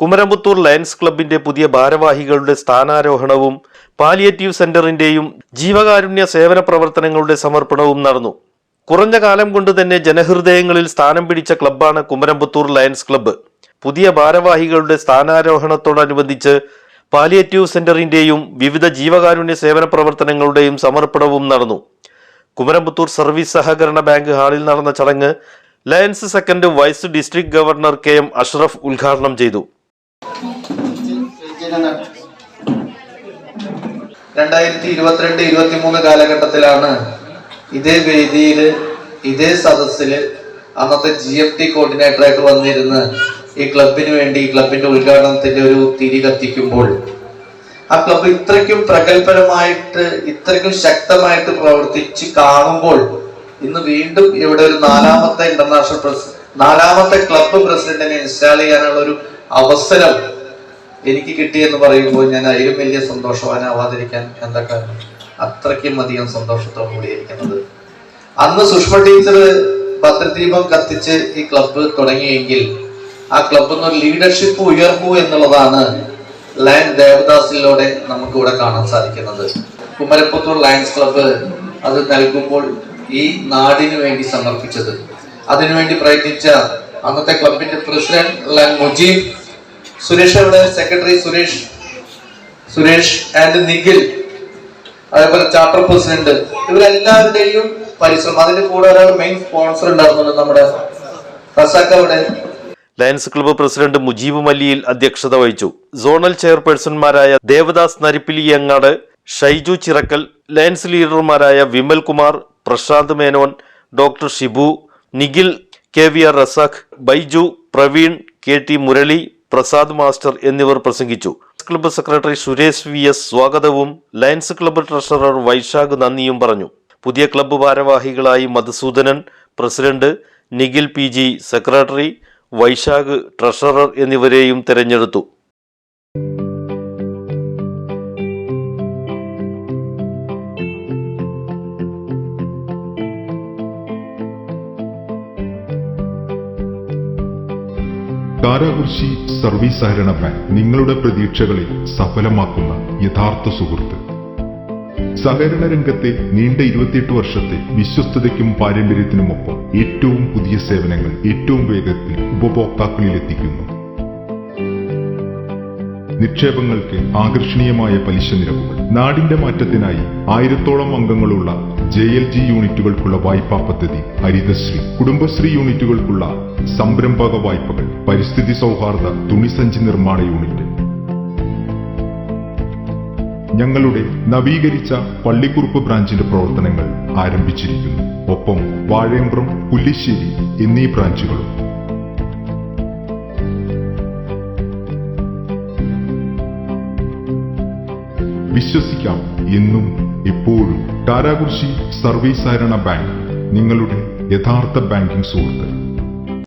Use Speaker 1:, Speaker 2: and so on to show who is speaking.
Speaker 1: Kumaramputhur lions ക്ലബിന്റെ പുതിയ ഭാരവാഹികളുടെ സ്ഥാനാരോഹണവും പാലിയേറ്റീവ് സെന്ററിന്റെയും ജീവകാരുണ്യ സേവന പ്രവർത്തനങ്ങളുടെ സമർപ്പണവും നടന്നു. കുറഞ്ഞ കാലം കൊണ്ട് തന്നെ ജനഹൃദയങ്ങളിൽ സ്ഥാനം പിടിച്ച ക്ലബ്ബാണ് കുമരംപുത്തൂർ ലയൺസ് ക്ലബ്ബ്. പുതിയ ഭാരവാഹികളുടെ സ്ഥാനാരോഹണത്തോടനുബന്ധിച്ച് പാലിയേറ്റീവ് സെന്ററിന്റെയും വിവിധ ജീവകാരുണ്യ സേവന പ്രവർത്തനങ്ങളുടെയും സമർപ്പണവും നടന്നു. കുമരംപുത്തൂർ സർവീസ് സഹകരണ ബാങ്ക് ഹാളിൽ നടന്ന ചടങ്ങ് Lions second vice district governor KM Ashraf ഉദ്ഘാടനം ചെയ്തു.
Speaker 2: 2022-23 കാലഘട്ടത്തിലാണ് ഇതേ വേദിയിൽ ഇതേ സദസ്സിൽ അന്നത്തെ GMT കോർഡിനേറ്ററായിട്ട് വന്നിരുന്ന് ഈ ക്ലബിന് വേണ്ടി ഈ ക്ലബിന്റെ ഉദ്ഘാടനത്തിന്റെ ഒരു തിരി കത്തിക്കുമ്പോൾ ആ ക്ലബ് ഇത്രയ്ക്കും പ്രഗത്ഭരമായിട്ട് ഇത്രയ്ക്കും ശക്തമായിട്ട് പ്രവർത്തിച്ച് കാണുമ്പോൾ ഇന്ന് വീണ്ടും ഇവിടെ ഒരു നാലാമത്തെ ക്ലബ് പ്രസിഡന്റിനെ ഇൻസ്റ്റാൾ ചെയ്യാനുള്ള ഒരു അവസരം എനിക്ക് കിട്ടിയെന്ന് പറയുമ്പോൾ ഞാൻ അതിലും വലിയ സന്തോഷവാനാവാതിരിക്കാൻ എന്താ കാരണം? അത്രയ്ക്കും അധികം സന്തോഷത്തോടു കൂടിയിരിക്കുന്നത്. അന്ന് സുഷ്മ ടീച്ചർ ഭദ്രദീപം കത്തിച്ച് ഈ ക്ലബ്ബ് തുടങ്ങിയെങ്കിൽ ആ ക്ലബ്ബിൽ നിന്ന് ലീഡർഷിപ്പ് ഉയർന്നു എന്നുള്ളതാണ് ലയൺ ദേവദാസിലൂടെ നമുക്കിവിടെ കാണാൻ സാധിക്കുന്നത്. കുമരംപുത്തൂർ ലയൺസ് ക്ലബ്ബ് അത് നൽകുമ്പോൾ ഈ നാടിനു വേണ്ടി സമർപ്പിച്ചത്, അതിനുവേണ്ടി പ്രയത്നിച്ച അന്നത്തെ ക്ലബിന്റെ പ്രസിഡന്റ് ലയൺ മുജീബ്, സുരേഷ് അവിടെ സെക്രട്ടറി സുരേഷ് ആൻഡ് നിഖിൽ, അതേപോലെ ചാർട്ടർ പ്രസിഡന്റ്, ഇവരെല്ലാവരുടെയും പരിശ്രമം. അതിന്റെ കൂടെ ഒരാൾ മെയിൻ സ്പോൺസർ ഉണ്ടായിരുന്നുണ്ട്, നമ്മുടെ റസാഖ് അവിടെ.
Speaker 1: Lions club president Mujeeb Malliyil അധ്യക്ഷത വഹിച്ചു. സോണൽ ചെയർപേഴ്സൺമാരായ ദേവദാസ് നരിപ്പിലിയങ്ങാട്, ഷൈജു ചിറക്കൽ, ലയൺസ് ലീഡർമാരായ Vimal Kumar, Prashanth Menon, doctor Shibu, Nikhil, KVR Razak, Baiju, Praveen, KT Murali, Prasad master എന്നിവർ പ്രസംഗിച്ചു. ക്ലബ്ബ് സെക്രട്ടറി സുരേഷ് VS സ്വാഗതവും ലയൺസ് ക്ലബ്ബ് ട്രഷറർ വൈശാഖ് നന്ദിയും പറഞ്ഞു. പുതിയ ക്ലബ്ബ് ഭാരവാഹികളായി Madhusoodanan president, Nikhil PG secretary, Vaishakh treasurer എന്നിവരെയും തെരഞ്ഞെടുത്തു.
Speaker 3: കാരാകുർശി സർവീസ് സഹകരണ ബാങ്ക് നിങ്ങളുടെ പ്രതീക്ഷകളെ സഫലമാക്കുന്ന യഥാർത്ഥ സുഹൃത്ത്. സഹകരണ രംഗത്തെ നീണ്ട 28 വർഷത്തെ വിശ്വസ്തതയ്ക്കും പാരമ്പര്യത്തിനുമൊപ്പം ഏറ്റവും പുതിയ സേവനങ്ങൾ ഏറ്റവും വേഗത്തിൽ ഉപഭോക്താക്കളിൽ എത്തിക്കുന്നു. നിക്ഷേപങ്ങൾക്ക് ആകർഷണീയമായ പലിശ നിരക്കുകൾ, നാടിന്റെ മാറ്റത്തിനായി 1000-ഓളം അംഗങ്ങളുള്ള JLG യൂണിറ്റുകൾക്കുള്ള വായ്പാ പദ്ധതി ഹരിതശ്രീ, കുടുംബശ്രീ യൂണിറ്റുകൾക്കുള്ള സംരംഭക വായ്പകൾ, പരിസ്ഥിതി സൗഹാർദ്ദ തുണിസഞ്ചി നിർമ്മാണ യൂണിറ്റ്. ഞങ്ങളുടെ നവീകരിച്ച പള്ളിക്കുറുപ്പ് ബ്രാഞ്ചിന്റെ പ്രവർത്തനങ്ങൾ ആരംഭിച്ചിരിക്കുന്നു. ഒപ്പം വാഴയമ്പ്രം, പുല്ലിശ്ശേരി എന്നീ ബ്രാഞ്ചുകളും. വിശ്വസിക്കാം എന്നും എപ്പോഴും. കാരാകുർശി സർവീസ് സഹകരണ ബാങ്ക്, നിങ്ങളുടെ യഥാർത്ഥ ബാങ്കിംഗ് സുഹൃത്ത്.